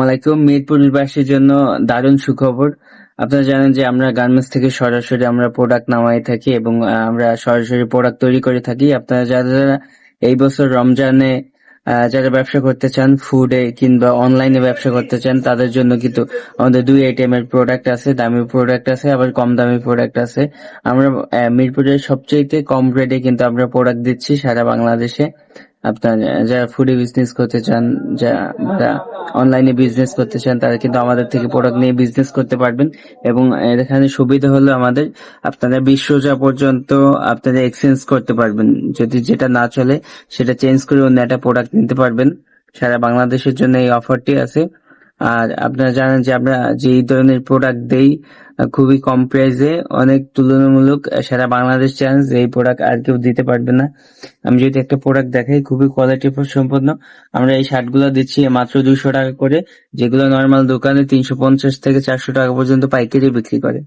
আলাইকুম। মিরপুরবাসীর জন্য দারুণ সুখবর। আপনারা জানেন যে আমরা গার্মেন্টস থেকে সরাসরি আমরা প্রোডাক্ট নামাই থাকি এবং আমরা সরাসরি প্রোডাক্ট তৈরি করে থাকি। আপনারা যারা যারা এই বছর রমজানে যারা ব্যবসা করতে চান, ফুডে কিংবা অনলাইনে ব্যবসা করতে চান, তাদের জন্য কিন্তু আমাদের দুই আইটেমের প্রোডাক্ট আছে। দামি প্রোডাক্ট আছে, আবার কম দামি প্রোডাক্ট আছে। আমরা মিরপুরের সবচাইতে কম রেটে কিন্তু আমরা প্রোডাক্ট দিচ্ছি সারা বাংলাদেশে। আপনার যারা ফুডে বিজনেস করতে চান, যারা অনলাইনে বিজনেস করতে চান, তারা কিন্তু আমাদের থেকে প্রোডাক্ট নিয়ে বিজনেস করতে পারবেন। এবং এখানে সুবিধা হলো আমাদের, আপনারা 20 রোজা পর্যন্ত আপনারা এক্সচেঞ্জ করতে পারবেন। যদি যেটা না চলে সেটা চেঞ্জ করে অন্য একটা প্রোডাক্ট নিতে পারবেন। সারা বাংলাদেশের জন্য এই অফারটি আছে। আর আপনারা জানেন যে আমরা যে এই ধরনের প্রোডাক্ট দেই খুবই কম প্রাইসে, অনেক তুলনামূলক সারা বাংলাদেশ চ্যালেঞ্জ, এই প্রোডাক্ট আর কেউ দিতে পারবে না। আমি যদি একটা প্রোডাক্ট দেখাই, খুবই কোয়ালিটি সম্পন্ন। আমরা এই শার্ট গুলো দিচ্ছি মাত্র 200 টাকা করে, যেগুলো নর্মাল দোকানে 350 থেকে 400 টাকা পর্যন্ত পাইকারি বিক্রি করে।